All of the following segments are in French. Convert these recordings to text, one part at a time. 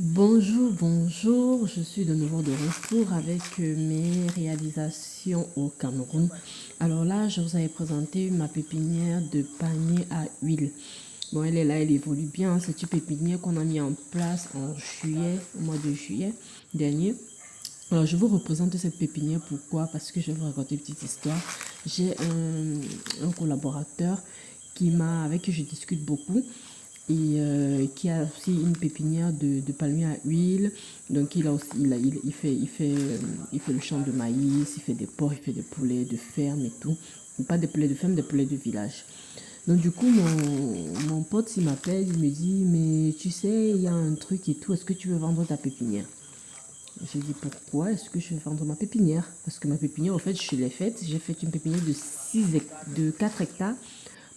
Bonjour, bonjour, je suis de nouveau de retour avec mes réalisations au Cameroun. Alors là, je vous avais présenté ma pépinière de palmier à huile. Bon, elle est là, elle évolue bien. C'est une pépinière qu'on a mis en place en juillet, au mois de juillet dernier. Alors, je vous représente cette pépinière. Pourquoi? Parce que je vais vous raconter une petite histoire. J'ai un collaborateur avec qui je discute beaucoup et qui a aussi une pépinière de palmiers à huile. Donc, il a aussi, il fait le champ de maïs, il fait des porcs, il fait des poulets de ferme et tout. Pas des poulets de ferme, des poulets de village. Donc du coup, mon pote, il m'appelle, il me dit, mais tu sais, il y a un truc et tout, est-ce que tu veux vendre ta pépinière? J'ai dit, pourquoi est-ce que je vais vendre ma pépinière? Parce que ma pépinière, au fait, je l'ai faite. J'ai fait une pépinière de 4 hectares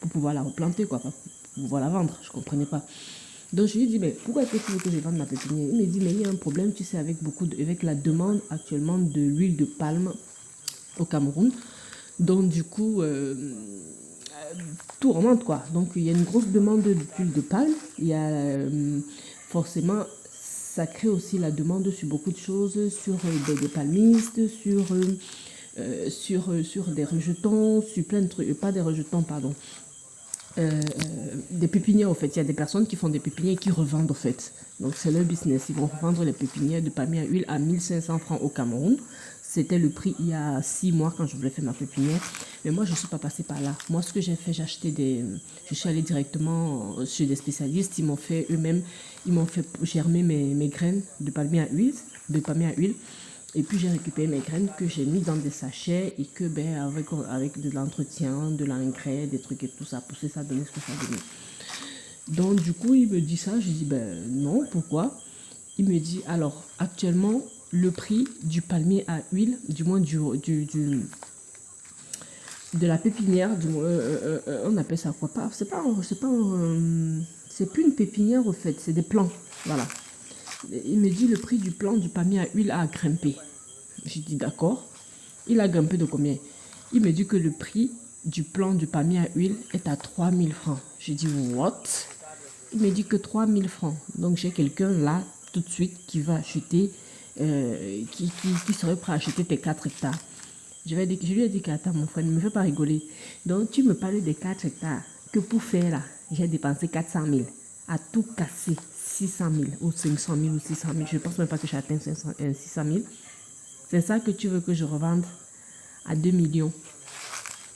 pour pouvoir la replanter, quoi, pas pour pouvoir la vendre. Je ne comprenais pas. Donc je lui ai dit, mais pourquoi est-ce que tu veux que je vende ma pépinière? Il me dit, mais il y a un problème, tu sais, avec la demande actuellement de l'huile de palme au Cameroun. Donc du coup, tout remonte quoi. Donc il y a une grosse demande d'huile de palme. Il y a forcément, ça crée aussi la demande sur beaucoup de choses, sur des palmistes, sur des rejetons, sur plein de trucs, pas des rejetons, pardon, des pépinières au fait. Il y a des personnes qui font des pépinières et qui revendent au fait. Donc c'est leur business. Ils vont revendre les pépinières de palmier à huile à 1500 francs au Cameroun. C'était le prix il y a 6 mois quand je voulais faire ma pépinière. Mais moi, je ne suis pas passée par là. Moi, ce que j'ai fait, je suis allée directement chez des spécialistes. Ils m'ont fait eux-mêmes, ils m'ont fait germer mes graines de palmier à huile, de palmier à huile. Et puis j'ai récupéré mes graines que j'ai mis dans des sachets et que avec de l'entretien, de l'engrais, des trucs et tout ça a poussé, ça a donné ce que ça a donné. Donc du coup il me dit ça, je dis ben non, pourquoi? Il me dit alors actuellement le prix du palmier à huile, du moins de la pépinière, on appelle ça quoi? C'est plus une pépinière au fait, c'est des plants, voilà. Il me dit le prix du plant du palmier à huile a grimpé. J'ai dit d'accord. Il a grimpé de combien? Il me dit que le prix du plant du palmier à huile est à 3 000 francs. J'ai dit what? Il me dit que 3 000 francs. Donc j'ai quelqu'un là tout de suite qui va acheter, qui serait prêt à acheter tes 4 hectares. Je lui ai dit qu'attends mon frère, ne me fais pas rigoler. Donc tu me parles des 4 hectares que pour faire là, j'ai dépensé 400 000. À tout casser, 600 000 ou 500 000 ou 600 000. Je ne pense même pas que j'ai atteint 600 000. C'est ça que tu veux que je revende à 2 millions.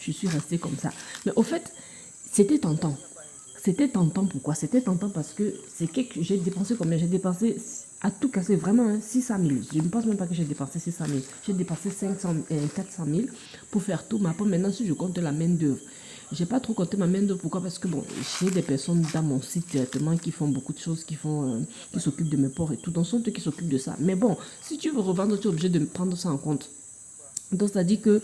Je suis restée comme ça. Mais au fait, c'était tentant. C'était tentant pourquoi? C'était tentant parce que j'ai dépensé combien? J'ai dépensé à tout casser vraiment 600 000. Je ne pense même pas que j'ai dépensé 600 000. J'ai dépensé 400 000 pour faire tout ma pomme. Maintenant, si je compte la main d'œuvre, j'ai pas trop compté ma main d'œuvre. Pourquoi? Parce que bon, j'ai des personnes dans mon site directement qui font beaucoup de choses, qui s'occupent de mes porcs et tout. Donc, ce sont eux qui s'occupent de ça. Mais bon, si tu veux revendre, tu es obligé de prendre ça en compte. Donc, ça dit que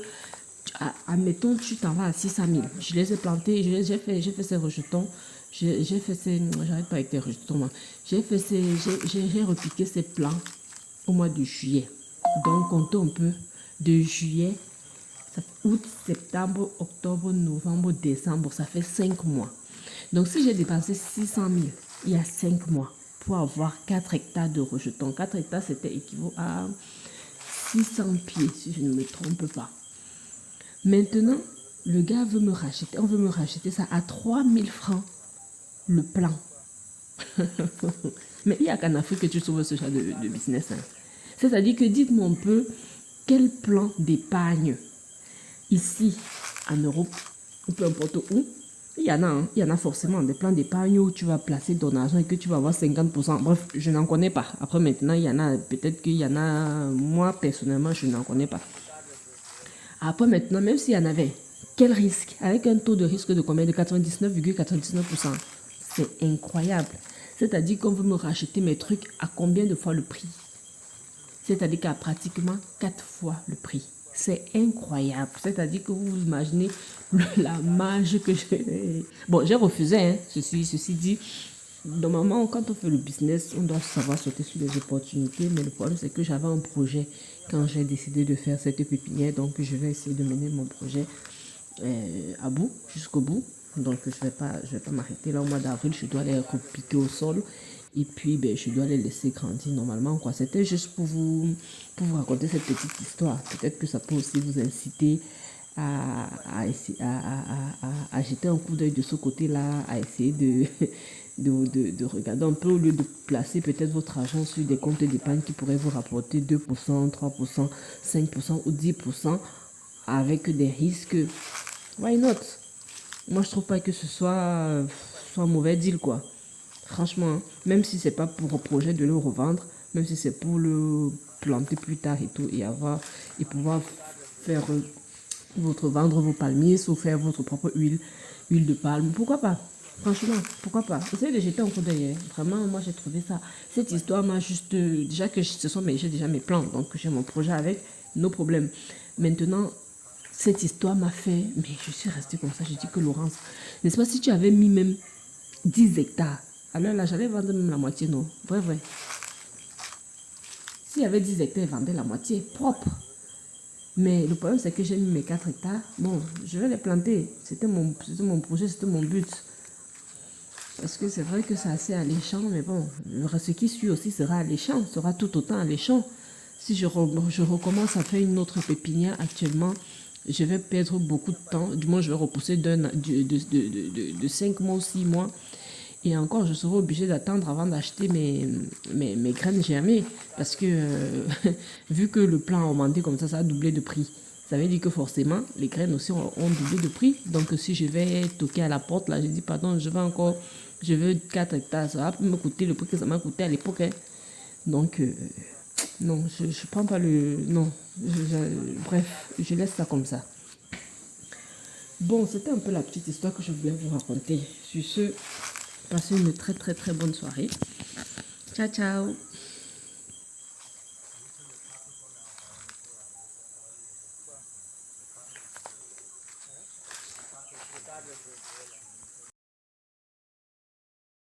admettons, tu t'en vas à 600 000. Je les ai plantés, j'ai fait ces rejetons. J'arrête pas avec tes rejetons, moi. J'ai repiqué ces plants au mois de juillet. Donc, comptons un peu de juillet, août, septembre, octobre, novembre, décembre, ça fait 5 mois. Donc, si j'ai dépensé 600 000 il y a 5 mois pour avoir 4 hectares de rejetons, 4 hectares, c'était équivaut à 600 pieds, si je ne me trompe pas. Maintenant, le gars veut me racheter, on veut me racheter ça à 3 000 francs, le plan. Mais il n'y a qu'en Afrique que tu trouves ce genre de business. Hein. C'est-à-dire que dites-moi un peu quel plan d'épargne ici en Europe, ou peu importe où, il y en a, hein, il y en a forcément des plans d'épargne où tu vas placer ton argent et que tu vas avoir 50%. Bref, je n'en connais pas. Après maintenant, il y en a, peut-être qu'il y en a, moi personnellement, je n'en connais pas. Après maintenant, même s'il y en avait, quel risque? Avec un taux de risque de combien? De 99,99%. C'est incroyable. C'est-à-dire qu'on veut me racheter mes trucs à combien de fois le prix? C'est-à-dire qu'à pratiquement 4 fois le prix. C'est incroyable. C'est-à-dire que vous imaginez la marge que j'ai. Bon, j'ai refusé, hein. Ceci dit, normalement, quand on fait le business, on doit savoir sauter sur les opportunités. Mais le problème, c'est que j'avais un projet quand j'ai décidé de faire cette pépinière. Donc, je vais essayer de mener mon projet à bout, jusqu'au bout. Donc, je vais pas m'arrêter là au mois d'avril. Je dois aller repiquer au sol Et puis, ben, je dois les laisser grandir normalement, quoi. C'était juste pour vous raconter cette petite histoire. Peut-être que ça peut aussi vous inciter à jeter un coup d'œil de ce côté-là, à essayer de regarder un peu au lieu de placer peut-être votre argent sur des comptes d'épargne qui pourraient vous rapporter 2%, 3%, 5% ou 10% avec des risques. Why not? Moi, je trouve pas que ce soit un mauvais deal, quoi. Franchement, hein, même si c'est pas pour un projet de le revendre, même si c'est pour le planter plus tard et tout, et pouvoir faire vendre vos palmiers ou faire votre propre huile de palme, pourquoi pas? Franchement, pourquoi pas? Essayez de jeter un coup d'œil, hein. Vraiment, moi j'ai trouvé ça. Cette histoire m'a juste. Déjà que j'ai déjà mes plans, donc j'ai mon projet avec, nos problèmes. Maintenant, cette histoire m'a fait. Mais je suis restée comme ça, je dis que Laurence, n'est-ce pas si tu avais mis même 10 hectares, alors là j'allais vendre même la moitié, non? Vrai, vrai. S'il y avait 10 hectares, je vendais la moitié, propre. Mais le problème, c'est que j'ai mis mes 4 hectares. Bon, je vais les planter. C'était mon projet, c'était mon but. Parce que c'est vrai que c'est assez alléchant, mais bon, ce qui suit aussi sera alléchant, sera tout autant alléchant. Si je recommence à faire une autre pépinière actuellement, je vais perdre beaucoup de temps. Du moins, je vais repousser de 5 mois ou 6 mois. Et encore, je serai obligée d'attendre avant d'acheter mes graines germées. Parce que, vu que le plan a augmenté comme ça a doublé de prix. Ça veut dire que forcément, les graines aussi ont doublé de prix. Donc, si je vais toquer à la porte, là, je dis, pardon, je veux 4 hectares. Ça va me coûter le prix que ça m'a coûté à l'époque, hein. Donc, non, je ne prends pas le... Non, bref, je laisse ça comme ça. Bon, c'était un peu la petite histoire que je voulais vous raconter. Sur ce, passez une très très très bonne soirée. Ciao, ciao.